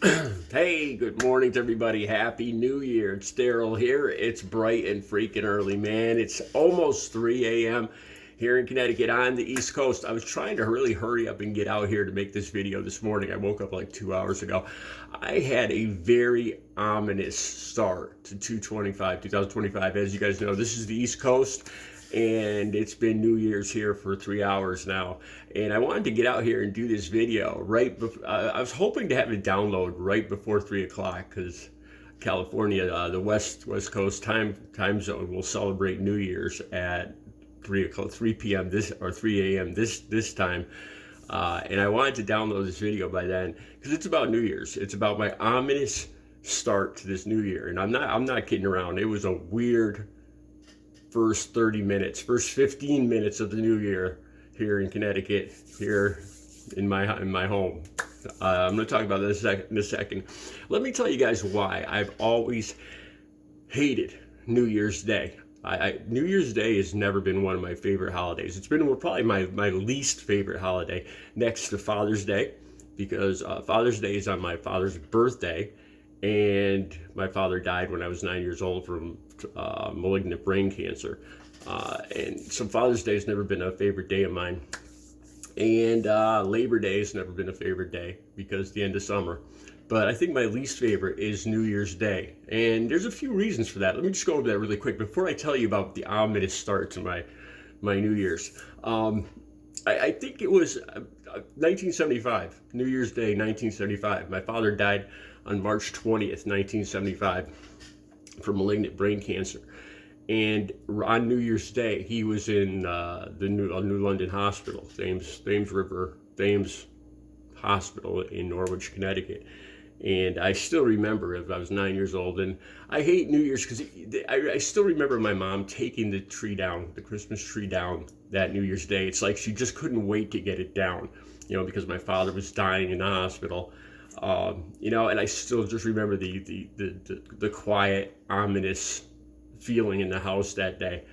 Hey, good morning to everybody. Happy New Year. It's Daryl here. It's bright and freaking early, man. It's almost 3 a.m. here in Connecticut on the East Coast. I was trying to really hurry up and get out here to make this video this morning. I woke up like 2 hours ago. I had a very ominous start to 2025. As you guys know, this is the East Coast, and it's been New Year's here for 3 hours now. And I wanted to get out here and do this video right before. I was hoping to have it download right before 3 o'clock because California, the West Coast time zone, will celebrate New Year's at 3 p.m. this or 3 a.m. this time. And I wanted to download this video by then because it's about New Year's. It's about my ominous start to this new year, and I'm not kidding around. It was a weird first 30 minutes, first 15 minutes of the new year here in Connecticut, here in my home. I'm going to talk about this in a second. Let me tell you guys why I've always hated New Year's Day. New Year's Day has never been one of my favorite holidays. It's been probably my least favorite holiday next to Father's Day, because Father's Day is on my father's birthday, and my father died when I was 9 years old from malignant brain cancer. And so Father's Day has never been a favorite day of mine. And Labor Day has never been a favorite day because it's the end of summer. But I think my least favorite is New Year's Day. And there's a few reasons for that. Let me just go over that really quick before I tell you about the ominous start to my New Year's. I think it was 1975, New Year's Day, 1975. My father died on March 20th, 1975, from malignant brain cancer. And on New Year's Day, he was in the New London Hospital, Thames Hospital in Norwich, Connecticut. And I still remember it. I was 9 years old, and I hate New Year's because I still remember my mom taking the tree down, the Christmas tree down, that New Year's Day. It's like she just couldn't wait to get it down, because my father was dying in the hospital. And I still just remember the quiet, ominous feeling in the house that day.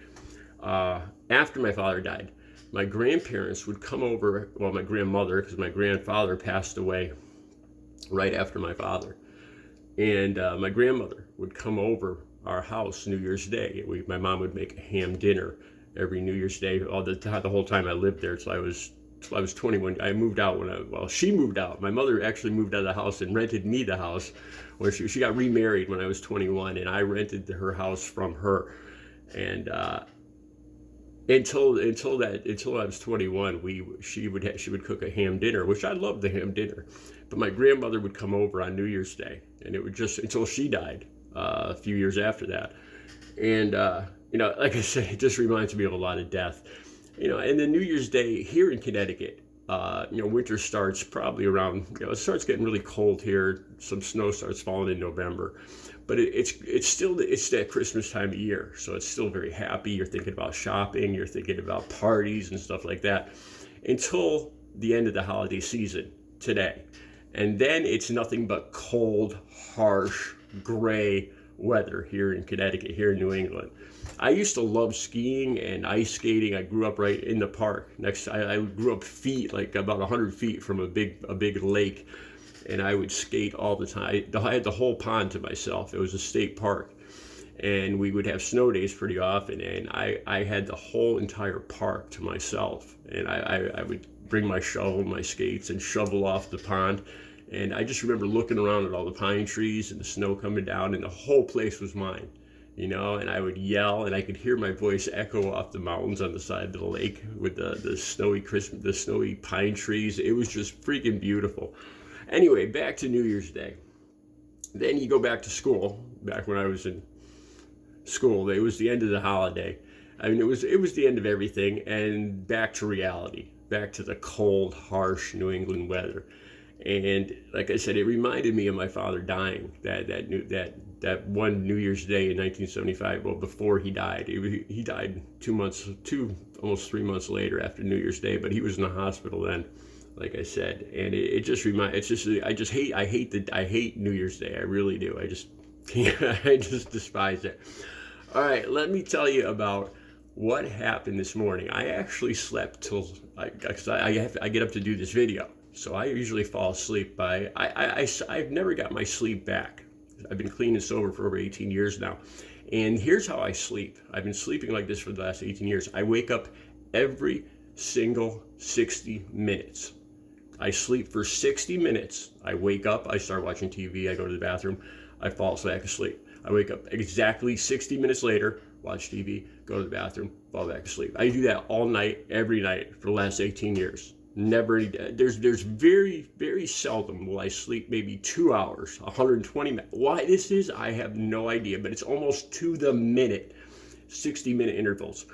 After my father died, my grandparents would come over, well, my grandmother, because my grandfather passed away right after my father. And my grandmother would come over our house New Year's Day. My mom would make a ham dinner every New Year's Day, the whole time I lived there till I was 21. I moved out she moved out. My mother actually moved out of the house and rented me the house when she got remarried when I was 21, and I rented her house from her. And until I was 21, she would cook a ham dinner, which I loved the ham dinner. But my grandmother would come over on New Year's Day, and it would just until she died a few years after that. And like I say, it just reminds me of a lot of death. And then New Year's Day here in Connecticut, winter starts probably around, it starts getting really cold here. Some snow starts falling in November, but it's that Christmas time of year. So it's still very happy. You're thinking about shopping, you're thinking about parties and stuff like that until the end of the holiday season today. And then it's nothing but cold, harsh, gray weather here in Connecticut, here in New England. I used to love skiing and ice skating. I grew up right in the park. I grew up like about 100 feet from a big lake, and I would skate all the time. I had the whole pond to myself. It was a state park, and we would have snow days pretty often, and I had the whole entire park to myself. And I would bring my shovel, my skates, and shovel off the pond. And I just remember looking around at all the pine trees and the snow coming down, and the whole place was mine. And I would yell, and I could hear my voice echo off the mountains on the side of the lake with the snowy pine trees. It was just freaking beautiful. Anyway, back to New Year's Day. Then you go back to school. Back when I was in school, it was the end of the holiday. I mean, it was the end of everything, and back to reality, back to the cold, harsh New England weather. And like I said, it reminded me of my father dying that one New Year's Day in 1975. Well, before he died, he died almost 3 months later after New Year's Day. But he was in the hospital then, like I said, and I hate New Year's Day. I really do. I just I just despise it. All right, let me tell you about what happened this morning. I actually slept till I get up to do this video. So I usually fall asleep I've never got my sleep back. I've been clean and sober for over 18 years now. And here's how I sleep. I've been sleeping like this for the last 18 years. I wake up every single 60 minutes. I sleep for 60 minutes. I wake up, I start watching TV, I go to the bathroom, I fall back asleep. I wake up exactly 60 minutes later, watch TV, go to the bathroom, fall back asleep. I do that all night, every night for the last 18 years. Never, there's very, very seldom will I sleep maybe 2 hours, 120 minutes. Why this is, I have no idea, but it's almost to the minute, 60-minute intervals.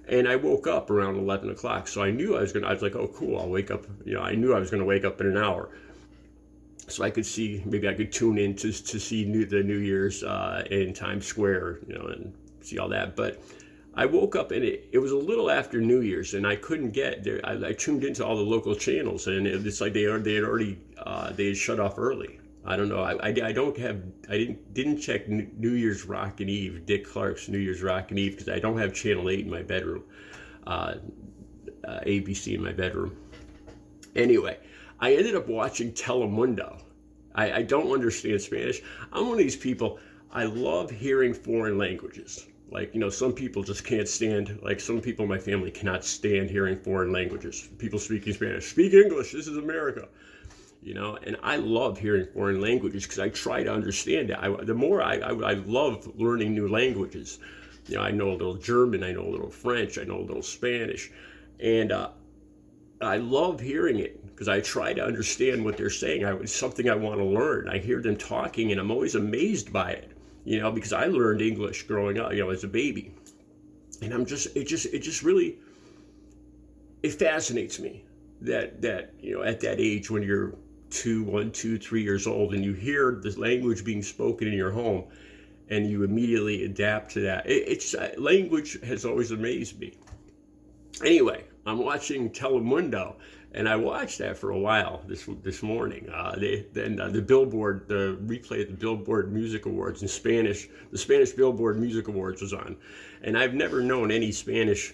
And I woke up around 11 o'clock. So I knew I was like, oh, cool, I'll wake up. I knew I was going to wake up in an hour. So I could see, maybe I could tune in to see the New Year's in Times Square, and see all that. But I woke up and it was a little after New Year's and I couldn't get there. I tuned into all the local channels and it's like they had shut off early. I don't know. I didn't check New Year's Rockin' Eve, Dick Clark's New Year's Rockin' Eve, because I don't have Channel 8 in my bedroom, ABC in my bedroom. Anyway, I ended up watching Telemundo. I don't understand Spanish. I'm one of these people, I love hearing foreign languages. Like, some people just can't stand, like some people in my family cannot stand hearing foreign languages. People speaking Spanish. Speak English, this is America. And I love hearing foreign languages because I try to understand it. I love learning new languages. I know a little German, I know a little French, I know a little Spanish. And I love hearing it because I try to understand what they're saying. It's something I want to learn. I hear them talking and I'm always amazed by it, because I learned English growing up, as a baby. And it just really, it fascinates me that at that age when you're 1, 2, 3 years old and you hear this language being spoken in your home and you immediately adapt to that. Language has always amazed me. Anyway, I'm watching Telemundo and I watched that for a while this morning. The Billboard, the replay of the Billboard Music Awards in Spanish, the Spanish Billboard Music Awards was on. And I've never known any Spanish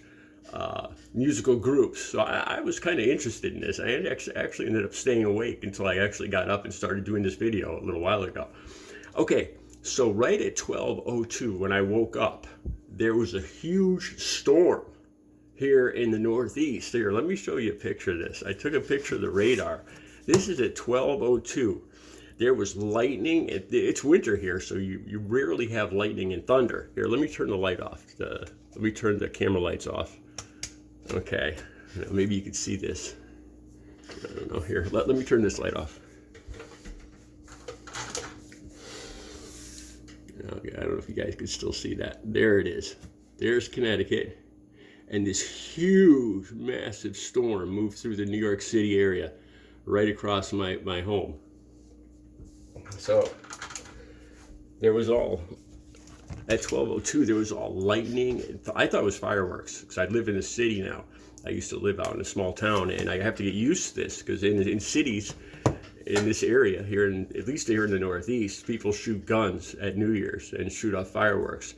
musical groups, so I was kind of interested in this. I actually ended up staying awake until I actually got up and started doing this video a little while ago. Okay, so right at 12:02 when I woke up, there was a huge storm here in the Northeast. Here, let me show you a picture of this. I took a picture of the radar. This is at 12:02. There was lightning. It's winter here, so you rarely have lightning and thunder. Here, let me turn the light off. Let me turn the camera lights off. Okay, maybe you can see this. I don't know. Here, let me turn this light off. Okay, I don't know if you guys can still see that. There it is. There's Connecticut. And this huge, massive storm moved through the New York City area right across my home. So there was all, at 12:02, there was all lightning. I thought it was fireworks because I live in the city now. I used to live out in a small town, and I have to get used to this because in cities, in this area here, at least here in the Northeast, people shoot guns at New Year's and shoot off fireworks.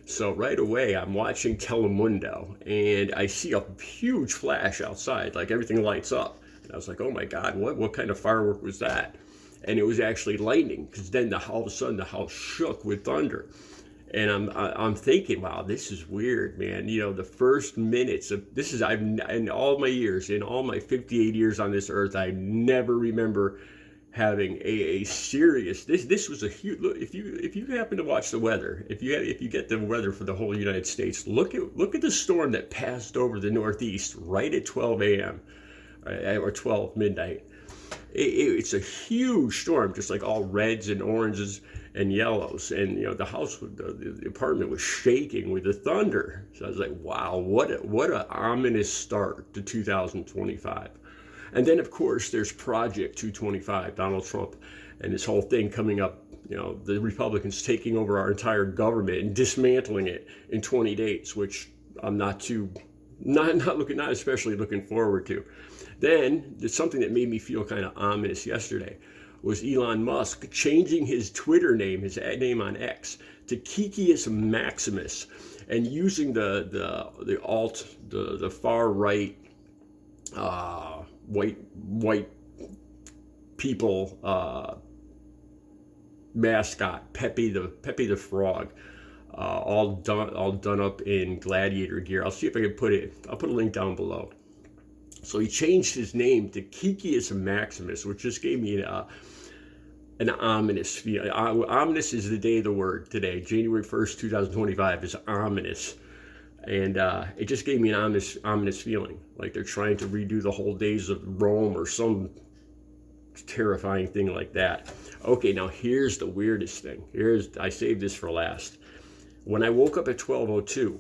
So right away, I'm watching Telemundo, and I see a huge flash outside, like everything lights up. And I was like, oh my God, what kind of firework was that? And it was actually lightning, because then all of a sudden the house shook with thunder. And I'm thinking, wow, this is weird, man. The first minutes of this is, in all my years, in all my 58 years on this earth, I never remember having a serious, this was a huge, if you happen to watch the weather, if you get the weather for the whole United States, look at the storm that passed over the Northeast right at 12 a.m. or 12 midnight. It's a huge storm, just like all reds and oranges and yellows, and the house, the apartment was shaking with the thunder. So I was like, wow, what an ominous start to 2025. And then, of course, there's Project 225, Donald Trump, and this whole thing coming up, the Republicans taking over our entire government and dismantling it in 20 days, which I'm not especially looking forward to. Then, there's something that made me feel kind of ominous yesterday, was Elon Musk changing his Twitter name, his name on X, to Kikius Maximus, and using the far right, white people mascot, Pepe the Frog, all done up in gladiator gear. I'll see if I can put it. I'll put a link down below. So he changed his name to Kikius Maximus, which just gave me an ominous feeling. Ominous is the day of the word today. January 1st, 2025 is ominous. And it just gave me an ominous feeling, like they're trying to redo the whole days of Rome or some terrifying thing like that. Okay, now here's the weirdest thing. I saved this for last. When I woke up at 12:02,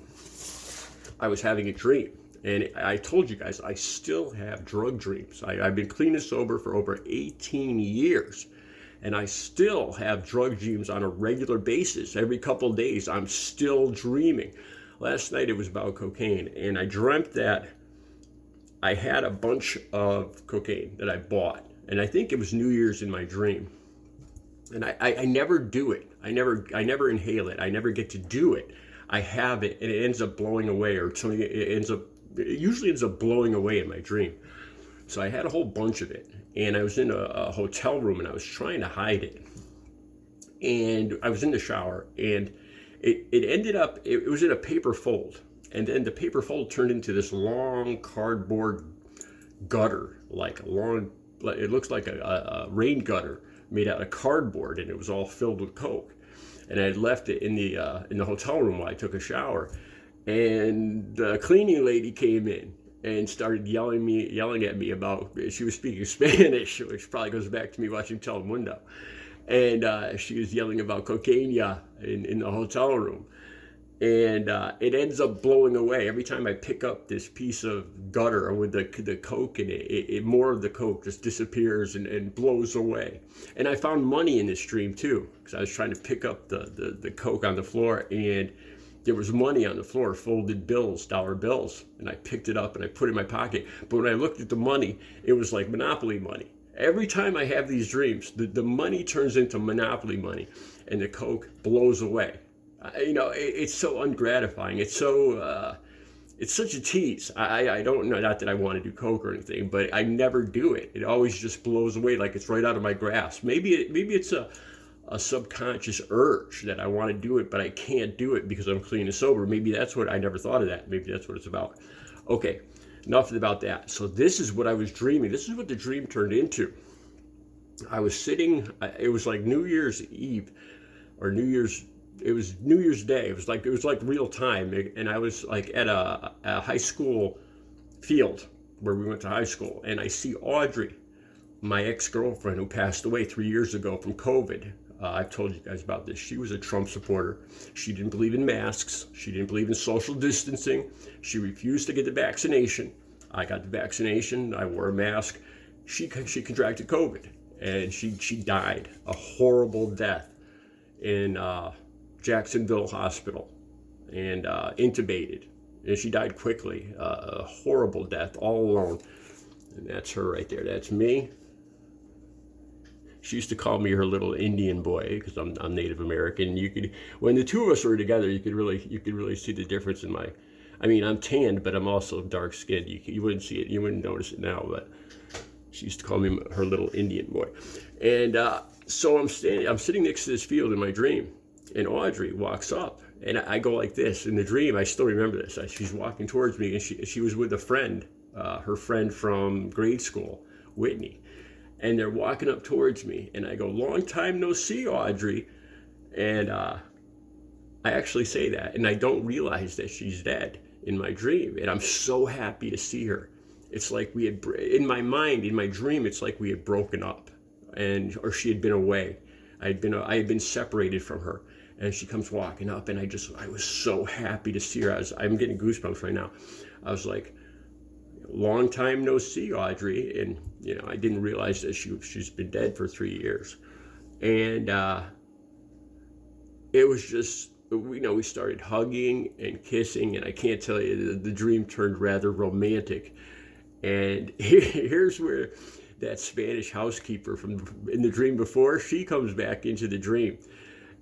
I was having a dream. And I told you guys, I still have drug dreams. I've been clean and sober for over 18 years. And I still have drug dreams on a regular basis. Every couple of days, I'm still dreaming. Last night, it was about cocaine. And I dreamt that I had a bunch of cocaine that I bought. And I think it was New Year's in my dream. And I never do it. I never inhale it. I never get to do it. I have it, and it ends up blowing away, or something. It usually ends up blowing away in my dream. So I had a whole bunch of it, and I was in a hotel room, and I was trying to hide it. And I was in the shower, and it ended up, it was in a paper fold. And then the paper fold turned into this long cardboard gutter, it looks like a rain gutter made out of cardboard, and it was all filled with Coke. And I had left it in the hotel room while I took a shower. And the cleaning lady came in and started yelling at me about, she was speaking Spanish, which probably goes back to me watching Telemundo. And she was yelling about cocaine in the hotel room. And it ends up blowing away. Every time I pick up this piece of gutter with the Coke in it, more of the Coke just disappears and blows away. And I found money in this dream too, because I was trying to pick up the Coke on the floor, and there was money on the floor, folded bills, dollar bills. And I picked it up and I put it in my pocket. But when I looked at the money, it was like Monopoly money. Every time I have these dreams, the money turns into Monopoly money, and the Coke blows away. It's so ungratifying. It's so, it's such a tease. I don't know, not that I want to do Coke or anything, but I never do it. It always just blows away like it's right out of my grasp. Maybe it's a subconscious urge that I want to do it, but I can't do it because I'm clean and sober. Maybe that's what, I never thought of that. Maybe that's what it's about. Okay, enough about that. So this is what I was dreaming. This is what the dream turned into. I was sitting, it was like New Year's Eve or it was New Year's Day. It was like real time. And I was like at a high school field where we went to high school. And I see Audrey, my ex-girlfriend who passed away 3 years ago from COVID. I've told you guys about this. She was a Trump supporter. She didn't believe in masks. She didn't believe in social distancing. She refused to get the vaccination. I got the vaccination. I wore a mask. She contracted COVID, and she died a horrible death in Jacksonville Hospital, and intubated. And she died quickly. A horrible death, all alone. And that's her right there. That's me. She used to call me her little Indian boy because I'm Native American. When the two of us were together, you could really see the difference in my. I mean, I'm tanned, but I'm also dark skinned. You wouldn't see it. You wouldn't notice it now, but she used to call me her little Indian boy. And so I'm sitting next to this field in my dream, and Audrey walks up, and I go like this in the dream. I still remember this. She's walking towards me, and she was with a friend, her friend from grade school, Whitney. And they're walking up towards me, and I go, "Long time no see, Audrey." And I actually say that, and I don't realize that she's dead in my dream. And I'm so happy to see her. It's like we had, in my mind, in my dream, it's like we had broken up, or she had been away. I had been separated from her, and she comes walking up, and I was so happy to see her. I'm getting goosebumps right now. I was like, "Long time no see, Audrey." And I didn't realize that she's been dead for 3 years. And it was just, we started hugging and kissing, and I can't tell you, the dream turned rather romantic. And here's where that Spanish housekeeper in the dream before, she comes back into the dream,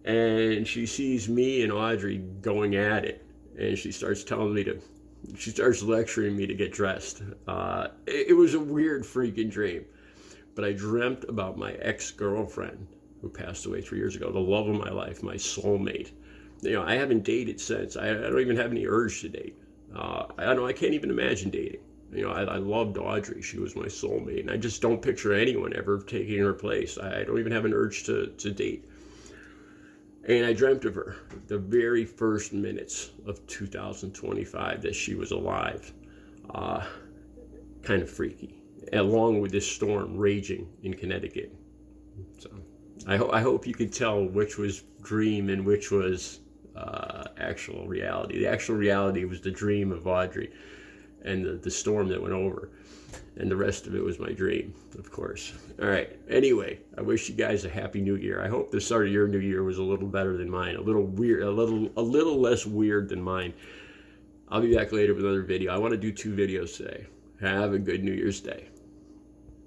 and she sees me and Audrey going at it, and she starts lecturing me to get dressed. It was a weird freaking dream, but I dreamt about my ex-girlfriend who passed away 3 years ago, the love of my life, my soulmate. You know, I haven't dated since. I don't even have any urge to date. I know I can't even imagine dating. You know, I loved Audrey. She was my soulmate, and I just don't picture anyone ever taking her place. I don't even have an urge to date. And I dreamt of her the very first minutes of 2025 that she was alive. Kind of freaky, along with this storm raging in Connecticut. So I hope you could tell which was dream and which was actual reality. The actual reality was the dream of Audrey and the storm that went over, and the rest of it was my dream, of course. All right, anyway, I wish you guys a happy new year. I hope the start of your new year was a little better than mine, a little weird, a little less weird than mine. I'll be back later with another video. I want to do 2 videos today. Have a good New Year's Day.